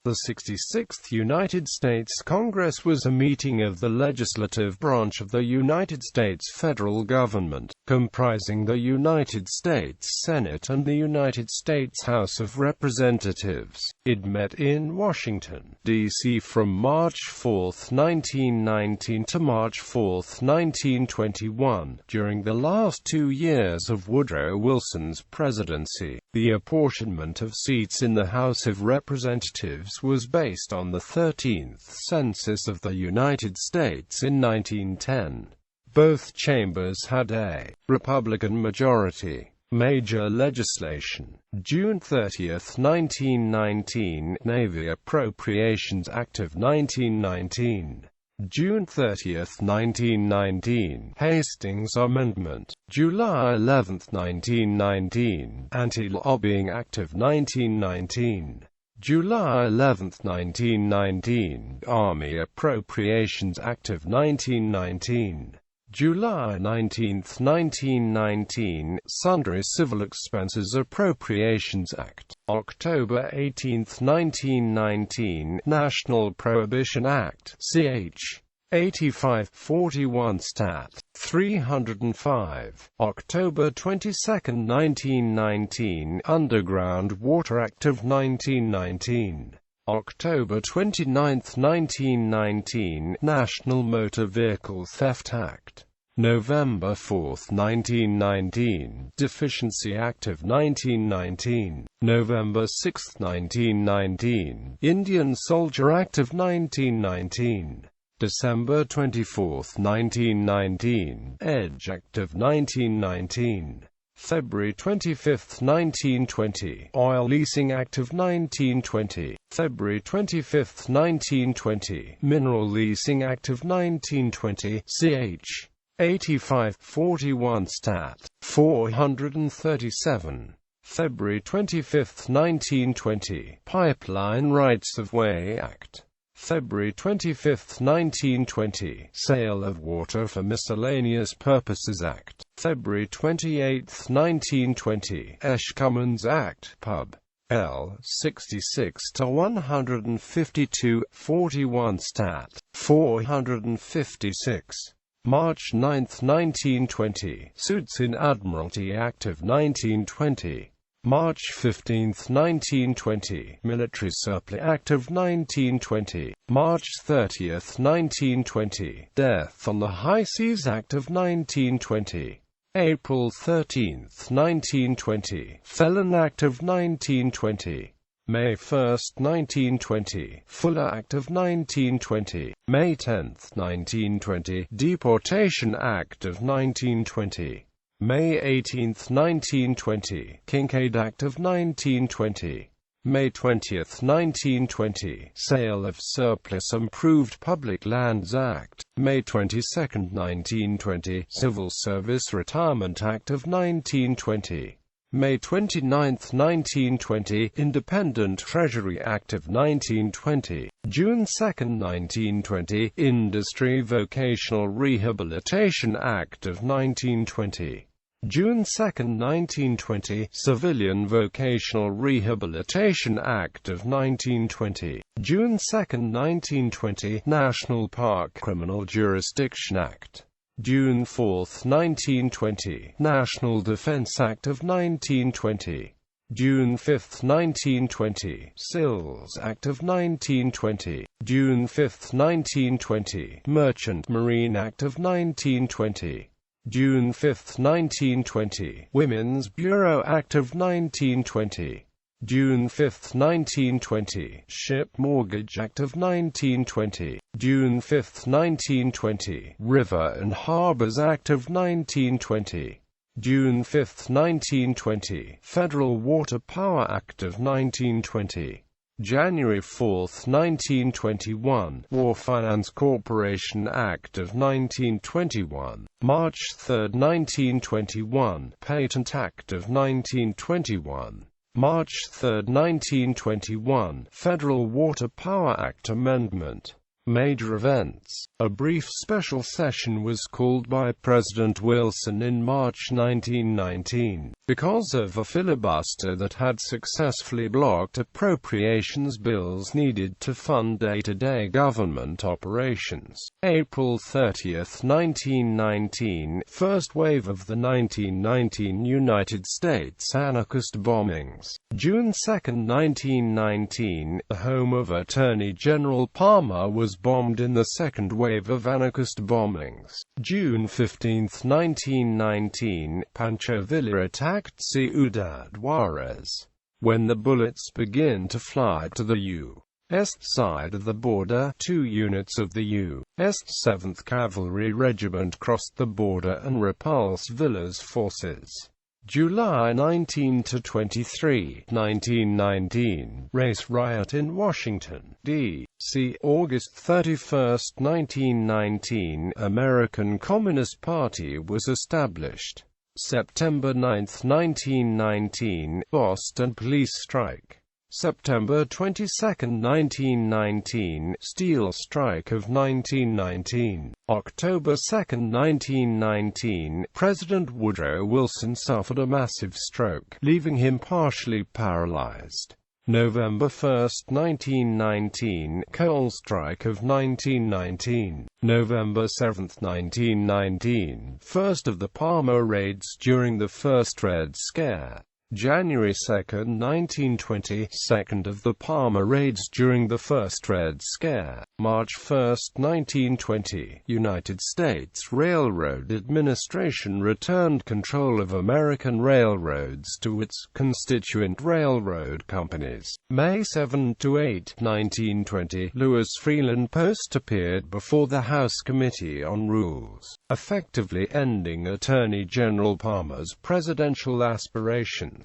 The 66th United States Congress was a meeting of the legislative branch of the United States federal government, comprising the United States Senate and the United States House of Representatives. It met in Washington, D.C. from March 4, 1919 to March 4, 1921, during the last 2 years of Woodrow Wilson's presidency. The apportionment of seats in the House of Representatives was based on the 13th Census of the United States in 1910. Both chambers had a Republican majority. Major legislation. June 30, 1919, Navy Appropriations Act of 1919. June 30, 1919, Hastings Amendment. July 11, 1919, Anti-Lobbying Act of 1919. July 11, 1919, Army Appropriations Act of 1919. July 19, 1919, Sundry Civil Expenses Appropriations Act. October 18, 1919, National Prohibition Act, ch. 85, 41 Stat. 305. October 22, 1919, Underground Water Act of 1919. October 29, 1919, National Motor Vehicle Theft Act. November 4, 1919, Deficiency Act of 1919. November 6, 1919, Indian Soldier Act of 1919. December 24, 1919, Edge Act of 1919. February 25, 1920, Oil Leasing Act of 1920. February 25, 1920, Mineral Leasing Act of 1920, ch. 85, 41 Stat. 437. February 25, 1920, Pipeline Rights of Way Act. February 25, 1920, Sale of Water for Miscellaneous Purposes Act. February 28, 1920, Esch-Cummins Act, Pub. L. 66-152, 41 Stat. 456. March 9, 1920, Suits in Admiralty Act of 1920. March 15, 1920, Military Surplus Act of 1920. March 30, 1920, Death on the High Seas Act of 1920. April 13, 1920, Felon Act of 1920. May 1, 1920, Fuller Act of 1920. May 10, 1920, Deportation Act of 1920. May 18, 1920, Kincaid Act of 1920. May 20, 1920, Sale of Surplus Improved Public Lands Act. May 22, 1920, Civil Service Retirement Act of 1920. May 29, 1920, Independent Treasury Act of 1920. June 2, 1920, Industry Vocational Rehabilitation Act of 1920. June 2, 1920, Civilian Vocational Rehabilitation Act of 1920. June 2, 1920, National Park Criminal Jurisdiction Act. June 4, 1920, National Defense Act of 1920. June 5, 1920, Sills Act of 1920. June 5, 1920, Merchant Marine Act of 1920. June 5, 1920, Women's Bureau Act of 1920. June 5, 1920, Ship Mortgage Act of 1920. June 5, 1920, River and Harbors Act of 1920. June 5, 1920, Federal Water Power Act of 1920. January 4, 1921, War Finance Corporation Act of 1921. March 3, 1921, Patent Act of 1921. March 3, 1921, Federal Water Power Act Amendment. Major events. A brief special session was called by President Wilson in March 1919, because of a filibuster that had successfully blocked appropriations bills needed to fund day-to-day government operations. April 30, 1919, first wave of the 1919 United States anarchist bombings. June 2, 1919, the home of Attorney General Palmer was bombed in the second wave of anarchist bombings. June 15, 1919, Pancho Villa attacked Ciudad Juarez. When the bullets begin to fly to the U.S. side of the border, 2 units of the U.S. 7th Cavalry Regiment crossed the border and repulsed Villa's forces. July 19–23, 1919, race riot in Washington, D.C. August 31, 1919, American Communist Party was established. September 9, 1919, Boston police strike. September 22, 1919, Steel Strike of 1919. October 2, 1919, President Woodrow Wilson suffered a massive stroke, leaving him partially paralyzed. November 1, 1919, Coal Strike of 1919. November 7, 1919, first of the Palmer raids during the first Red Scare. January 2, 1920, second of the Palmer raids during the first Red Scare. March 1, 1920, United States Railroad Administration returned control of American railroads to its constituent railroad companies. May 7–8, 1920, Lewis Freeland Post appeared before the House Committee on Rules, effectively ending Attorney General Palmer's presidential aspirations.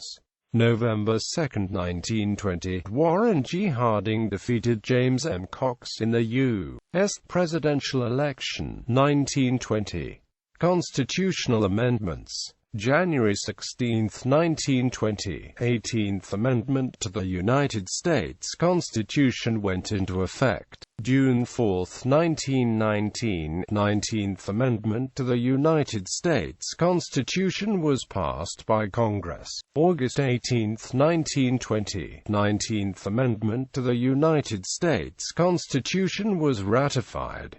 November 2, 1920, Warren G. Harding defeated James M. Cox in the U.S. presidential election. 1920. Constitutional amendments. January 16, 1920, 18th Amendment to the United States Constitution went into effect. June 4, 1919, 19th Amendment to the United States Constitution was passed by Congress. August 18, 1920, 19th Amendment to the United States Constitution was ratified.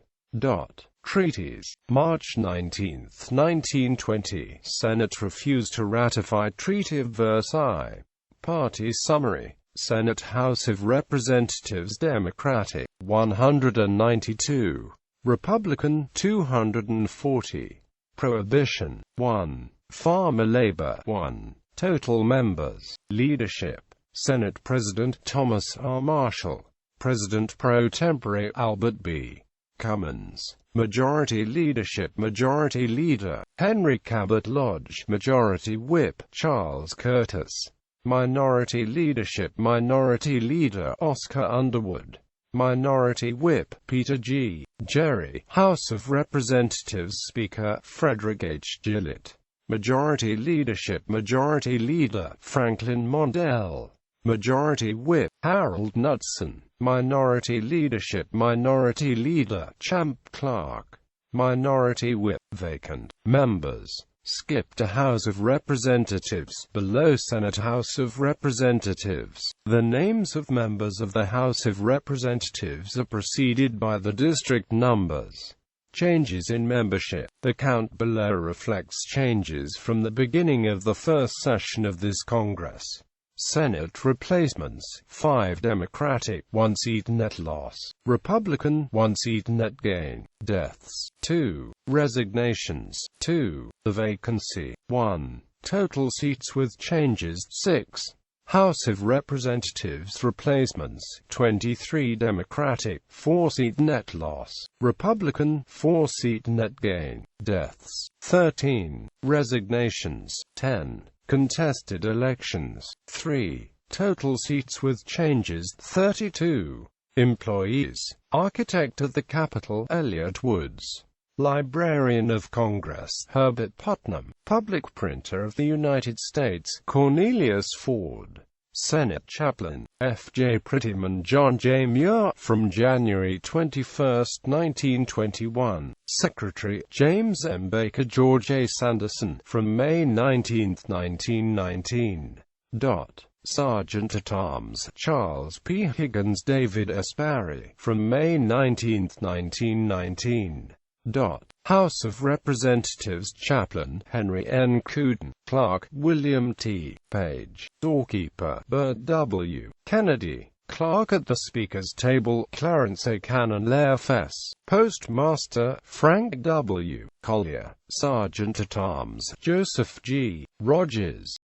Treaties. March 19, 1920, Senate refused to ratify Treaty of Versailles. Party summary. Senate House of Representatives Democratic, 192. Republican, 240. Prohibition, 1. Farmer labor, 1. Total members. Leadership. Senate President, Thomas R. Marshall. President pro tempore, Albert B. Cummins. Majority Leadership. Majority Leader, Henry Cabot Lodge. Majority Whip, Charles Curtis. Minority Leadership. Minority Leader, Oscar Underwood. Minority Whip, Peter G. Gerry. House of Representatives Speaker, Frederick H. Gillett. Majority Leadership. Majority Leader, Franklin Mondale. Majority Whip, Harold Knudsen. Minority Leadership. Minority Leader, Champ Clark. Minority Whip, vacant. Members. Skip to House of Representatives. Below Senate House of Representatives. The names of members of the House of Representatives are preceded by the district numbers. Changes in membership. The count below reflects changes from the beginning of the first session of this Congress. Senate replacements: 5 Democratic, 1 seat net loss; Republican, 1 seat net gain; deaths, 2; resignations, 2; the vacancy, 1; total seats with changes, 6. House of Representatives replacements: 23 Democratic, 4 seat net loss; Republican, 4 seat net gain; deaths, 13; resignations, 10. Contested elections, 3. Total seats with changes, 32. Employees: Architect of the Capitol, Elliott Woods. Librarian of Congress, Herbert Putnam. Public Printer of the United States, Cornelius Ford. Senate Chaplain, F. J. Prettyman John J. Muir, from January 21, 1921. Secretary, James M. Baker George A. Sanderson, from May 19, 1919. Sergeant-at-Arms, Charles P. Higgins David S. Barry, from May 19, 1919. House of Representatives Chaplain, Henry N. Cooten. Clerk, William T. Page. Doorkeeper, Bert W. Kennedy. Clerk at the Speaker's Table, Clarence A. Cannon F.S. Postmaster, Frank W. Collier. Sergeant-at-Arms, Joseph G. Rogers.